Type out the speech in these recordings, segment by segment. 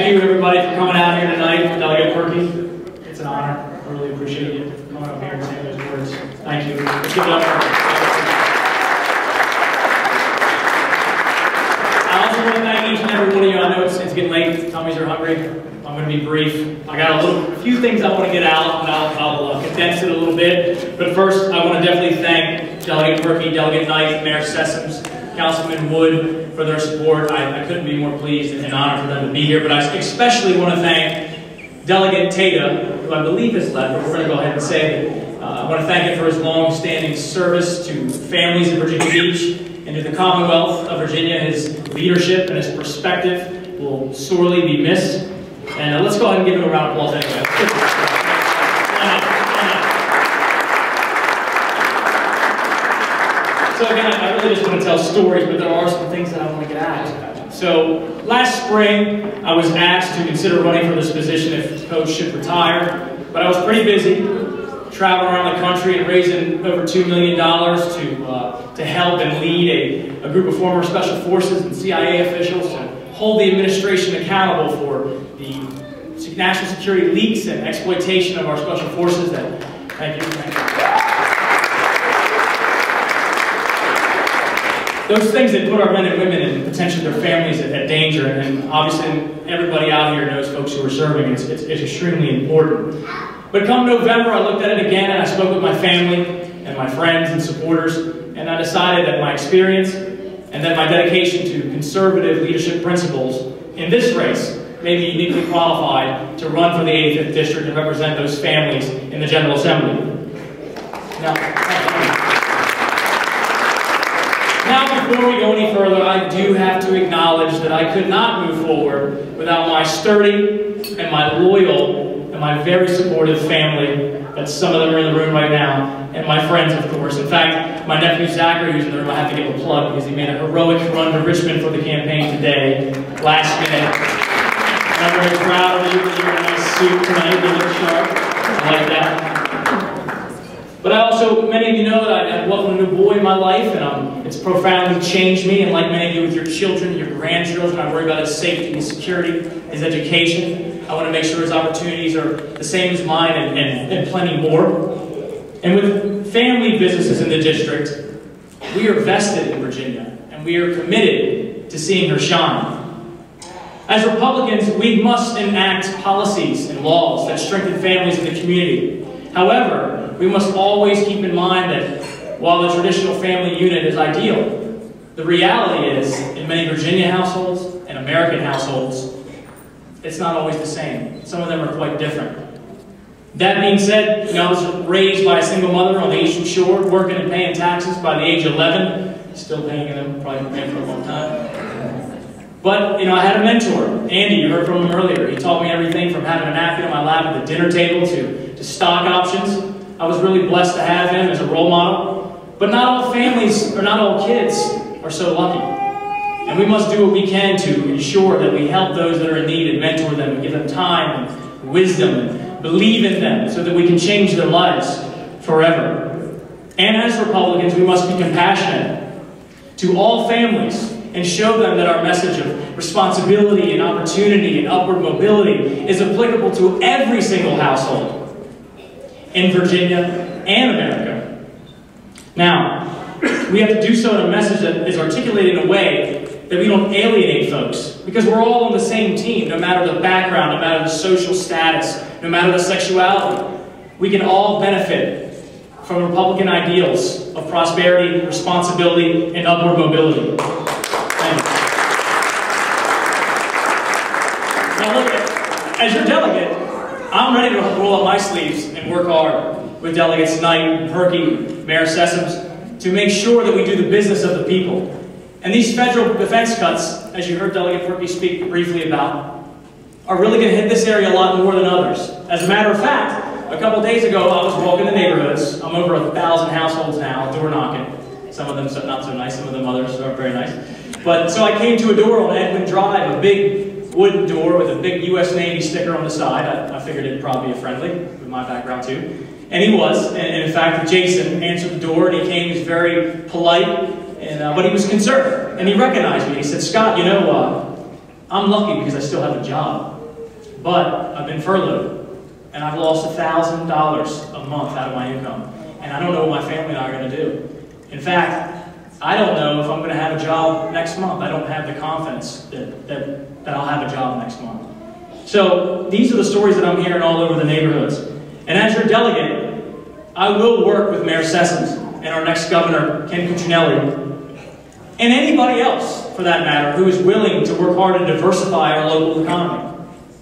thank you everybody for coming out here tonight. Delegate Purkey, it's an honor. I really appreciate you coming up here and saying those words. Thank you. Let's give it up for I also want to thank each and every one of you. I know it's getting late. Tummies are hungry. I'm going to be brief. I got a few things I want to get out, and I'll condense it a little bit. But first, I want to definitely thank Delegate Purkey, Delegate Knight, Mayor Sessoms, Councilman Wood for their support. I couldn't be more pleased and honored for them to be here. But I especially want to thank Delegate Tata, who I believe is left, but we're going to go ahead and say that. I want to thank him for his long-standing service to families in Virginia Beach and to the Commonwealth of Virginia. His leadership and his perspective will sorely be missed. And let's go ahead and give him a round of applause anyway. So again, I really just want to tell stories, but there are some things that I want to get at. So last spring, I was asked to consider running for this position if the coach should retire, but I was pretty busy traveling around the country and raising over $2 million to help and lead a group of former Special Forces and CIA officials to hold the administration accountable for the national security leaks and exploitation of our Special Forces. Thank you. Those things that put our men and women and potentially their families at danger, and obviously everybody out here knows folks who are serving. It's extremely important. But come November, I looked at it again and I spoke with my family and my friends and supporters, and I decided that my experience and that my dedication to conservative leadership principles in this race may be uniquely qualified to run for the 85th District and represent those families in the General Assembly. Now, before we go any further, I do have to acknowledge that I could not move forward without my sturdy and my loyal and my very supportive family, that some of them are in the room right now, and my friends, of course. In fact, my nephew Zachary, who's in the room, I have to give a plug because he made a heroic run to Richmond for the campaign today, last minute. I'm very proud of you. You're in a nice suit tonight. You look sharp. I like that. But I also, many of you know that I welcomed a new boy in my life, and it's profoundly changed me. And like many of you with your children, your grandchildren, I worry about his safety, his security, his education. I want to make sure his opportunities are the same as mine and plenty more. And with family businesses in the district, we are vested in Virginia, and we are committed to seeing her shine. As Republicans, we must enact policies and laws that strengthen families in the community. However, we must always keep in mind that while the traditional family unit is ideal, the reality is, in many Virginia households and American households, it's not always the same. Some of them are quite different. That being said, I was raised by a single mother on the Eastern Shore, working and paying taxes by the age of 11. Still paying them, probably been paying for a long time. But, I had a mentor, Andy, you heard from him earlier. He taught me everything from having a napkin on my lap at the dinner table to stock options. I was really blessed to have him as a role model. But not all families, or not all kids, are so lucky. And we must do what we can to ensure that we help those that are in need and mentor them and give them time and wisdom and believe in them so that we can change their lives forever. And as Republicans, we must be compassionate to all families and show them that our message of responsibility and opportunity and upward mobility is applicable to every single household in Virginia and America. Now, we have to do so in a message that is articulated in a way that we don't alienate folks, because we're all on the same team, no matter the background, no matter the social status, no matter the sexuality. We can all benefit from Republican ideals of prosperity, responsibility, and upward mobility. Now look, as your delegate, I'm ready to roll up my sleeves and work hard with Delegates Knight, Purkey, Mayor Sessoms to make sure that we do the business of the people. And these federal defense cuts, as you heard Delegate Purkey speak briefly about, are really going to hit this area a lot more than others. As a matter of fact, a couple days ago, I was walking the neighborhoods. I'm over 1,000 households now, door knocking. Some of them not so nice, some of them others are very nice. But so I came to a door on Edmund Drive, a big wooden door with a big U.S. Navy sticker on the side. I figured it'd probably be friendly, with my background too. And he was. And in fact, Jason answered the door, and he came. He was very polite, but he was concerned. And he recognized me. He said, "Scott, I'm lucky because I still have a job." But I've been furloughed, and I've lost $1,000 a month out of my income. And I don't know what my family and I are going to do. In fact, I don't know if I'm going to have a job next month. I don't have the confidence that I'll have a job next month. So these are the stories that I'm hearing all over the neighborhoods. And as your delegate, I will work with Mayor Sessoms and our next governor, Ken Cuccinelli, and anybody else, for that matter, who is willing to work hard and diversify our local economy.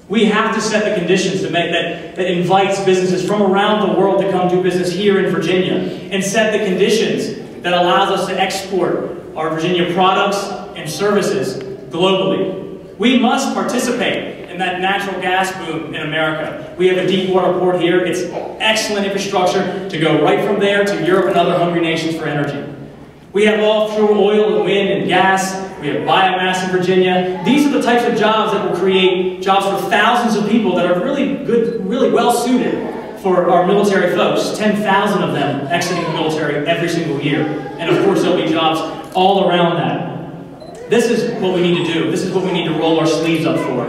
We have to set the conditions to make that invites businesses from around the world to come do business here in Virginia, and set the conditions that allows us to export our Virginia products and services globally. We must participate in that natural gas boom in America. We have a deep water port here. It's excellent infrastructure to go right from there to Europe and other hungry nations for energy. We have offshore oil and wind and gas. We have biomass in Virginia. These are the types of jobs that will create jobs for thousands of people that are really good, really well suited for our military folks. 10,000 of them exiting the military every single year. And of course, there'll be jobs all around that. This is what we need to do. This is what we need to roll our sleeves up for.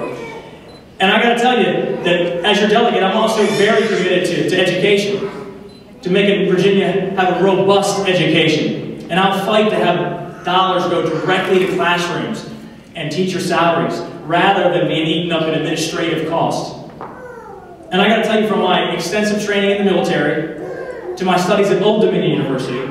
And I got to tell you that as your delegate, I'm also very committed to education, to making Virginia have a robust education. And I'll fight to have dollars go directly to classrooms and teacher salaries rather than being eaten up in administrative costs. And I got to tell you, from my extensive training in the military, to my studies at Old Dominion University,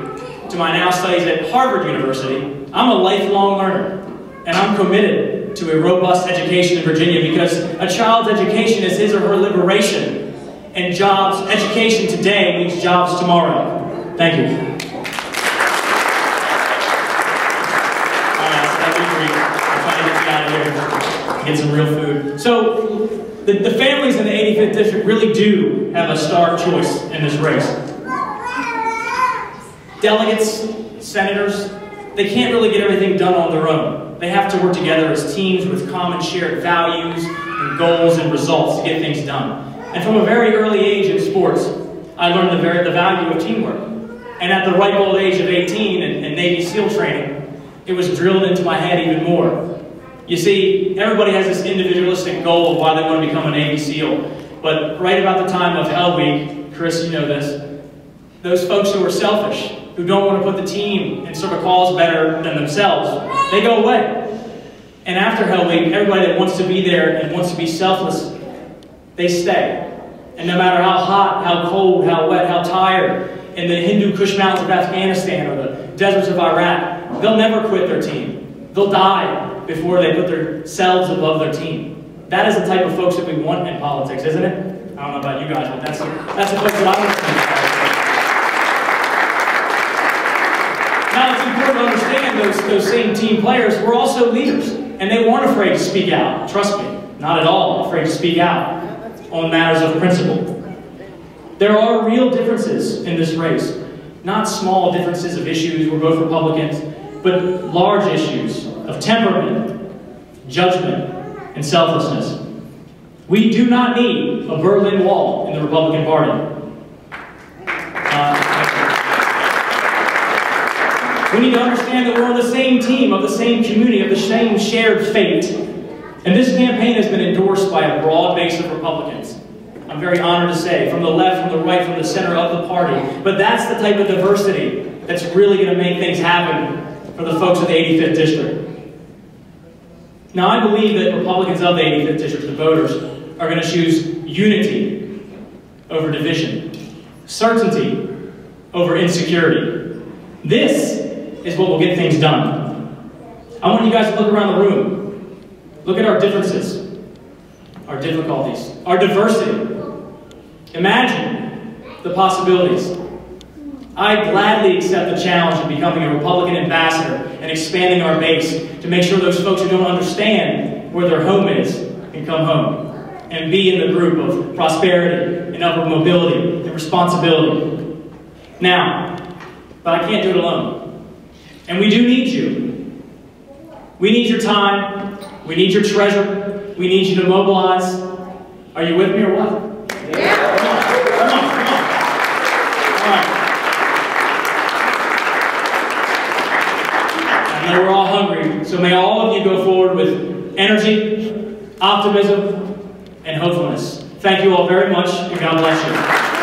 to my now studies at Harvard University, I'm a lifelong learner. And I'm committed to a robust education in Virginia, because a child's education is his or her liberation. And jobs, education today means jobs tomorrow. Thank you. Get some real food. So, the families in the 85th District really do have a stark choice in this race. Delegates, senators, they can't really get everything done on their own. They have to work together as teams with common shared values and goals and results to get things done. And from a very early age in sports, I learned the value of teamwork. And at the ripe old age of 18 in Navy SEAL training, it was drilled into my head even more. You see, everybody has this individualistic goal of why they want to become a Navy SEAL. But right about the time of Hell Week, Chris, you know this, those folks who are selfish, who don't want to put the team in sort of cause better than themselves, they go away. And after Hell Week, everybody that wants to be there and wants to be selfless, they stay. And no matter how hot, how cold, how wet, how tired, in the Hindu Kush Mountains of Afghanistan or the deserts of Iraq, they'll never quit their team. They'll die before they put themselves above their team. That is the type of folks that we want in politics, isn't it? I don't know about you guys, but that's the folks that I want to see in politics. Now, it's important to understand those same team players were also leaders, and they weren't afraid to speak out. Trust me, not at all afraid to speak out on matters of principle. There are real differences in this race, not small differences of issues. We're both Republicans, but large issues of temperament, judgment, and selflessness. We do not need a Berlin Wall in the Republican Party. We need to understand that we're on the same team, of the same community, of the same shared fate. And this campaign has been endorsed by a broad base of Republicans. I'm very honored to say, from the left, from the right, from the center of the party. But that's the type of diversity that's really going to make things happen for the folks of the 85th District. Now, I believe that Republicans of the 85th District, the voters, are going to choose unity over division, certainty over insecurity. This is what will get things done. I want you guys to look around the room. Look at our differences, our difficulties, our diversity. Imagine the possibilities. I gladly accept the challenge of becoming a Republican ambassador and expanding our base to make sure those folks who don't understand where their home is can come home and be in the group of prosperity and upward mobility and responsibility. Now, but I can't do it alone. And we do need you. We need your time. We need your treasure. We need you to mobilize. Are you with me or what? Yeah. Come on. All right. I know we're all hungry, so may all of you go forward with energy, optimism, and hopefully illness. Thank you all very much, and God bless you.